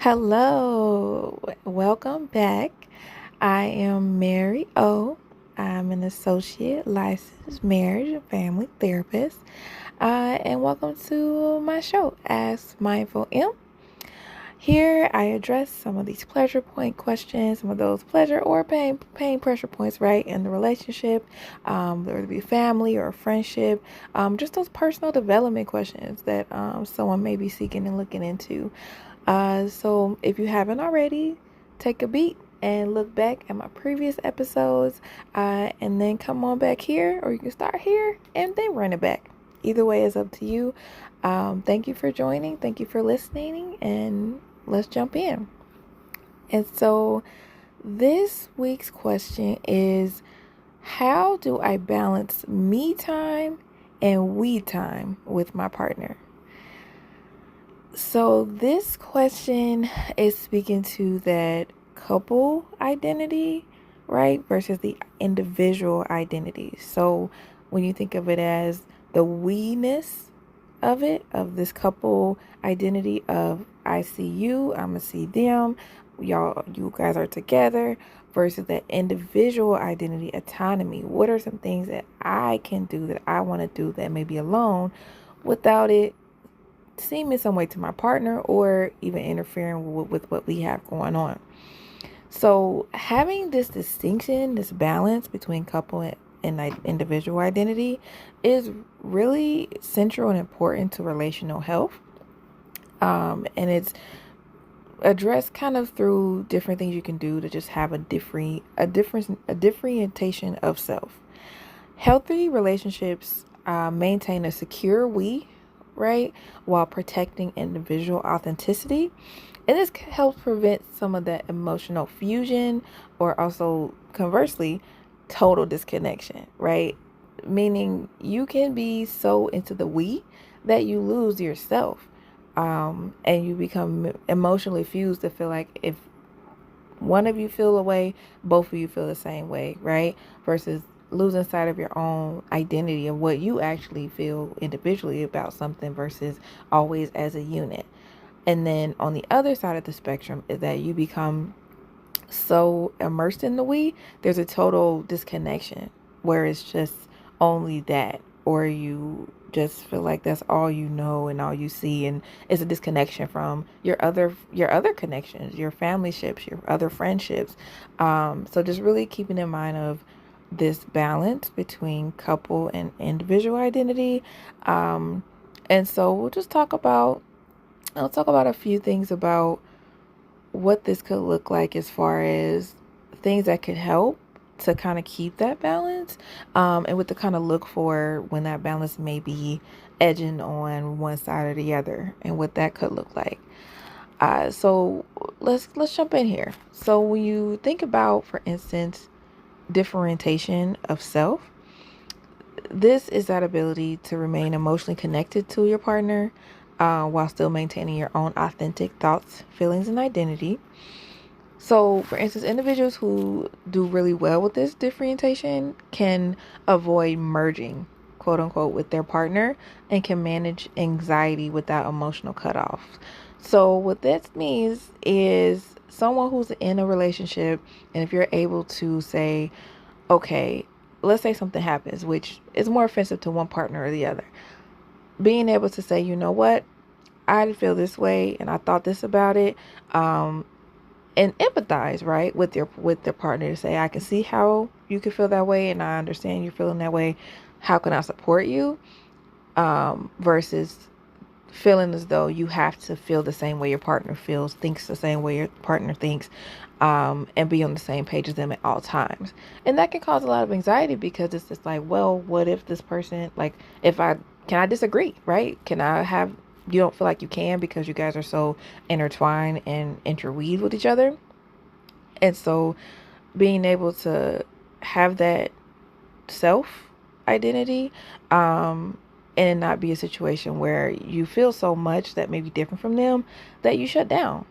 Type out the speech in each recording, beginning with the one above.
Hello, welcome back. I am Mary O. I'm an associate licensed marriage and family therapist. And welcome to my show, Ask Mindful M. Here I address some of these pleasure point questions, some of those pleasure or pain pressure points, right, in the relationship, whether it be family or friendship, just those personal development questions that someone may be seeking and looking into. So if you haven't already, take a beat and look back at my previous episodes, and then come on back here, or you can start here and then run it back. Either way is up to you. Thank you for joining. Thank you for listening, and let's jump in. And so this week's question is, how do I balance me time and we time with my partner? So this question is speaking to that couple identity, right, versus the individual identity. So when you think of it as the we-ness of it, of this couple identity of I see you, I'm gonna see them, you guys are together, versus that individual identity, autonomy. What are some things that I can do that I want to do that may be alone without it seem in some way to my partner or even interfering with what we have going on? So having this distinction, this balance between couple and individual identity is really central and important to relational health. And it's addressed kind of through different things you can do to just have a differentiation of self. Healthy relationships maintain a secure we, right, while protecting individual authenticity. And this helps prevent some of that emotional fusion, or also conversely, total disconnection, right? Meaning you can be so into the we that you lose yourself, and you become emotionally fused to feel like if one of you feel a way, both of you feel the same way, right? Versus losing sight of your own identity and what you actually feel individually about something versus always as a unit. And then on the other side of the spectrum is that you become so immersed in the we, there's a total disconnection where it's just only that, or you just feel like that's all you know and all you see, and it's a disconnection from your other connections, your family ships, your other friendships. So just really keeping in mind of this balance between couple and individual identity. And so I'll talk about a few things about what this could look like as far as things that could help to kind of keep that balance, and what to kind of look for when that balance may be edging on one side or the other, and what that could look like. So let's jump in here. So when you think about, for instance, differentiation of self, this is that ability to remain emotionally connected to your partner, while still maintaining your own authentic thoughts, feelings, and identity. So, for instance, individuals who do really well with this differentiation can avoid merging, quote unquote, with their partner, and can manage anxiety without emotional cutoffs. So, what that means is someone who's in a relationship, and if you're able to say, okay, let's say something happens, which is more offensive to one partner or the other, being able to say, you know what, I feel this way and I thought this about it, and empathize, right, with their partner, to say, I can see how you can feel that way and I understand you're feeling that way. How can I support you? Versus feeling as though you have to feel the same way your partner feels, thinks the same way your partner thinks, and be on the same page as them at all times. And that can cause a lot of anxiety, because it's just like, well, what if this person, like, can I disagree, right? You don't feel like you can, because you guys are so intertwined and interweaved with each other. And so being able to have that self identity, and not be a situation where you feel so much that may be different from them that you shut down,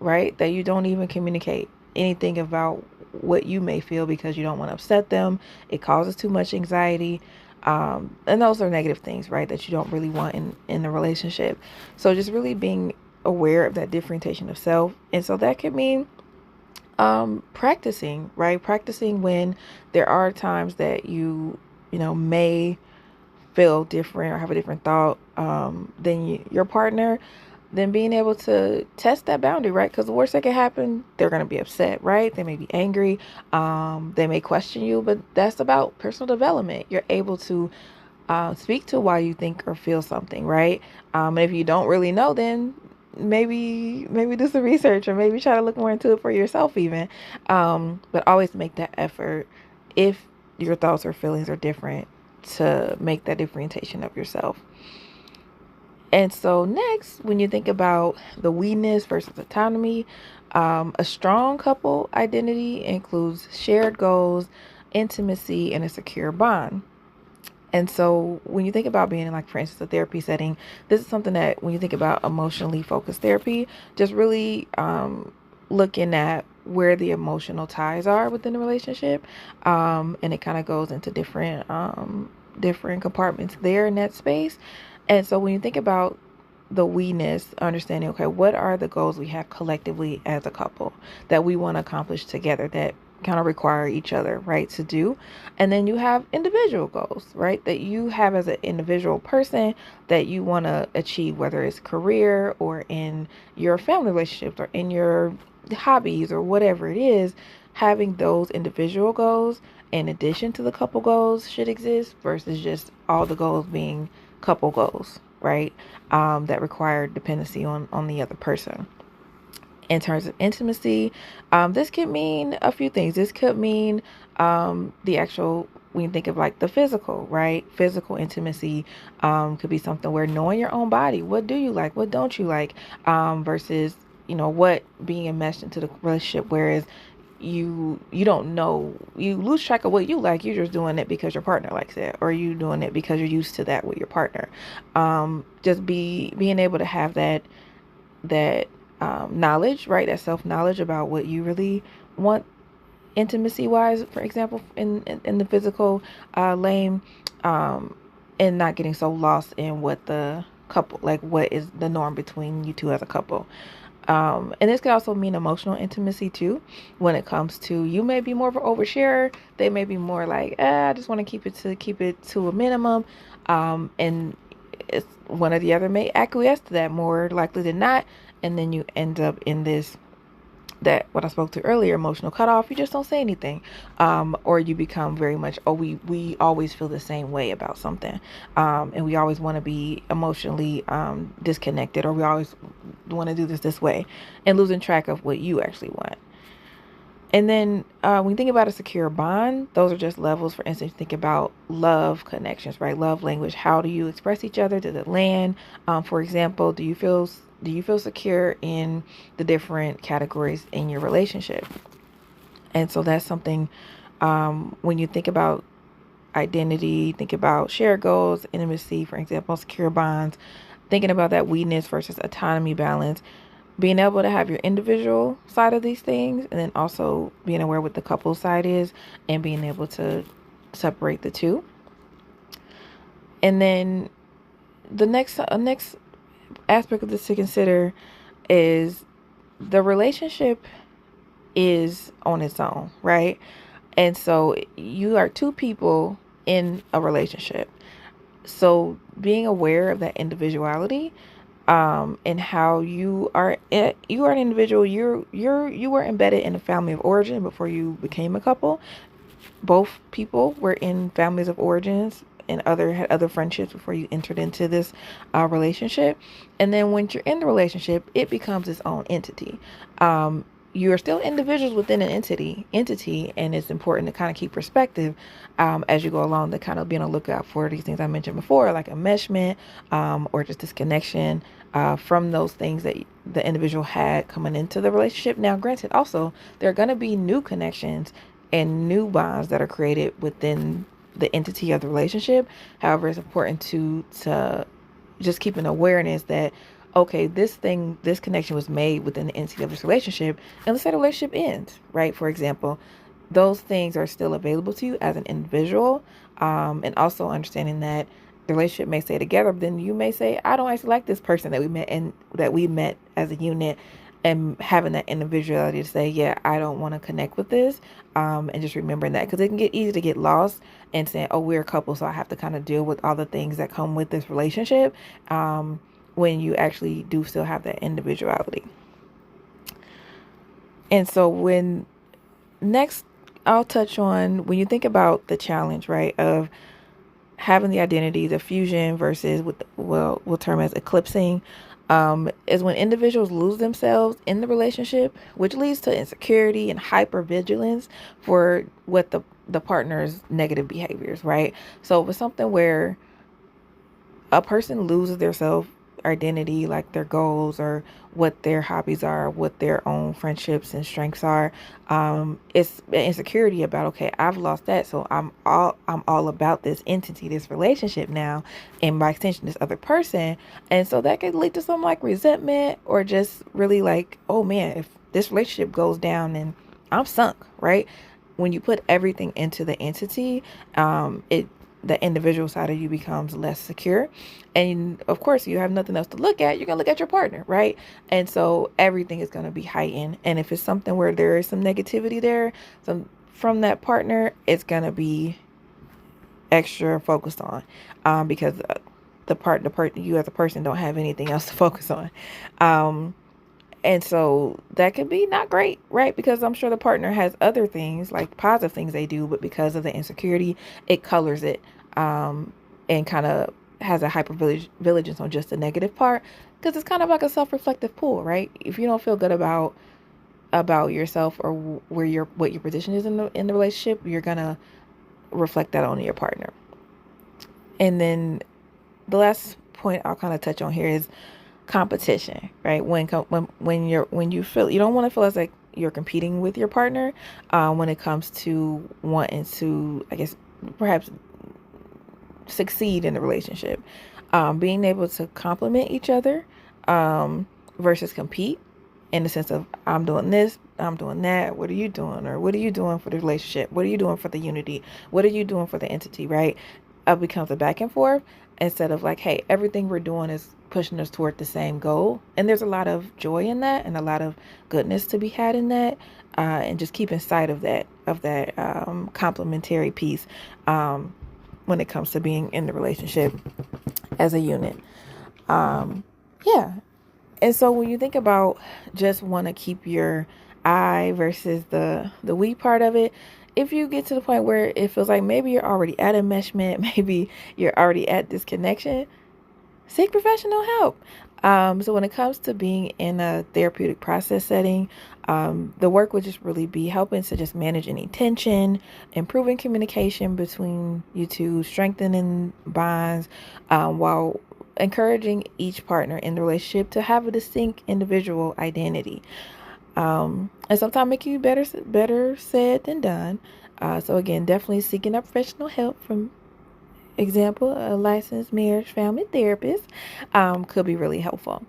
right? That you don't even communicate anything about what you may feel because you don't want to upset them. It causes too much anxiety. And those are negative things, right, that you don't really want in the relationship. So just really being aware of that differentiation of self. And so that could mean practicing, right? Practicing when there are times that you may feel different or have a different thought than your partner, then being able to test that boundary, right? Because the worst that can happen, they're going to be upset, right? They may be angry. They may question you, but that's about personal development. You're able to speak to why you think or feel something, right? And if you don't really know, then maybe do some research or maybe try to look more into it for yourself even. But always make that effort if your thoughts or feelings are different to make that differentiation of yourself. And so next, when you think about the we-ness versus autonomy, a strong couple identity includes shared goals, intimacy, and a secure bond. And so when you think about being in, like, for instance, a therapy setting, this is something that when you think about emotionally focused therapy, just really looking at where the emotional ties are within the relationship. And it kind of goes into different compartments there in that space. And so when you think about the we-ness, understanding, okay, what are the goals we have collectively as a couple that we want to accomplish together that kind of require each other, right, to do. And then you have individual goals, right, that you have as an individual person that you want to achieve, whether it's career or in your family relationships or in your hobbies or whatever it is. Having those individual goals in addition to the couple goals should exist versus just all the goals being couple goals, right, that require dependency on the other person. In terms of intimacy, this could mean a few things. This could mean the actual, when you think of like the physical, right? Physical intimacy could be something where knowing your own body, what do you like, what don't you like, versus, what being enmeshed into the relationship, whereas you don't know, you lose track of what you like. You're just doing it because your partner likes it, or you doing it because you're used to that with your partner. Just being able to have that knowledge, right? That self-knowledge about what you really want intimacy wise, for example, in the physical lane, and not getting so lost in what the couple, like what is the norm between you two as a couple. And this could also mean emotional intimacy too, when it comes to, you may be more of an oversharer. They may be more like, I just want to keep it to a minimum. And it's one or the other may acquiesce to that more likely than not. And then you end up in this, that what I spoke to earlier, emotional cutoff. You just don't say anything, or you become very much, we always feel the same way about something, and we always want to be emotionally disconnected, or we always want to do this way, and losing track of what you actually want. And then when you think about a secure bond, those are just levels. For instance, think about love connections, right? Love language. How do you express each other? Does it land? For example, do you feel secure in the different categories in your relationship? And so that's something, when you think about identity, think about shared goals, intimacy, for example, secure bonds, thinking about that we-ness versus autonomy balance, being able to have your individual side of these things, and then also being aware what the couple side is and being able to separate the two. And then the next aspect of this to consider is the relationship is on its own, right? And so you are two people in a relationship. So being aware of that individuality, and how you are an individual. You were embedded in a family of origin before you became a couple. Both people were in families of origins and had other friendships before you entered into this relationship. And then when you're in the relationship, it becomes its own entity. You are still individuals within an entity, and it's important to kind of keep perspective as you go along, to kind of be on the lookout for these things I mentioned before, like enmeshment, or just disconnection from those things that the individual had coming into the relationship. Now, granted, also, there are going to be new connections and new bonds that are created within the entity of the relationship. However, it's important to just keep an awareness that, okay, this connection was made within the entity of this relationship, and let's say the relationship ends, right? For example, those things are still available to you as an individual, and also understanding that the relationship may stay together, but then you may say, I don't actually like this person that we met as a unit, and having that individuality to say, yeah, I don't want to connect with this, and just remembering that, because it can get easy to get lost and saying, oh, we're a couple, so I have to kind of deal with all the things that come with this relationship, when you actually do still have that individuality. And so when next, I'll touch on when you think about the challenge, right, of having the identity, the fusion versus what we'll term as eclipsing, is when individuals lose themselves in the relationship, which leads to insecurity and hypervigilance for what the partner's negative behaviors, right? So if it's something where a person loses their self identity, like their goals or what their hobbies are, what their own friendships and strengths are, it's insecurity about, okay, I've lost that, so I'm all about this entity, this relationship now, and by extension this other person. And so that could lead to some like resentment, or just really like, oh man, if this relationship goes down, then I'm sunk, right? When you put everything into the entity, it the individual side of you becomes less secure. And of course, you have nothing else to look at. You're going to look at your partner, right? And so everything is going to be heightened. And if it's something where there is some negativity there, from that partner, it's going to be extra focused on, because you as a person don't have anything else to focus on. And so that could be not great, right? Because I'm sure the partner has other things, like positive things they do, but because of the insecurity, it colors it, and kind of has a hyper-vigilance on just the negative part, because it's kind of like a self-reflective pool, right? If you don't feel good about yourself, or what your position is in the relationship, you're gonna reflect that on your partner. And then the last point I'll kind of touch on here is competition, right? When you feel, you don't want to feel as like you're competing with your partner, when it comes to wanting to, I guess, perhaps succeed in the relationship. Being able to complement each other, versus compete, in the sense of, I'm doing this, I'm doing that, what are you doing? Or what are you doing for the relationship? What are you doing for the unity? What are you doing for the entity, right? It becomes a back and forth, instead of like, hey, everything we're doing is pushing us toward the same goal. And there's a lot of joy in that, and a lot of goodness to be had in that, and just keeping sight of that complementary piece, when it comes to being in the relationship as a unit. Yeah. And so when you think about just want to keep your I versus the we part of it, if you get to the point where it feels like maybe you're already at enmeshment, maybe you're already at this connection, seek professional help. So when it comes to being in a therapeutic process setting, the work would just really be helping to just manage any tension, improving communication between you two, strengthening bonds, while encouraging each partner in the relationship to have a distinct individual identity. And sometimes it can be better said than done. So again, definitely seeking a professional help from, example, a licensed marriage family therapist, could be really helpful.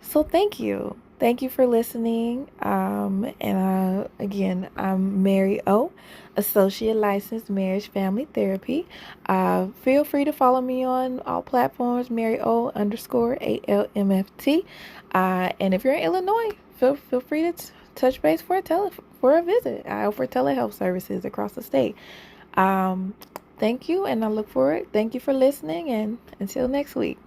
So thank you. Thank you for listening. Again, I'm Mary O, Associate Licensed Marriage Family Therapy. Feel free to follow me on all platforms, Mary O _ALMFT. And if you're in Illinois, feel free to touch base for a visit. I offer telehealth services across the state. Thank you, and I look forward. Thank you for listening, and until next week.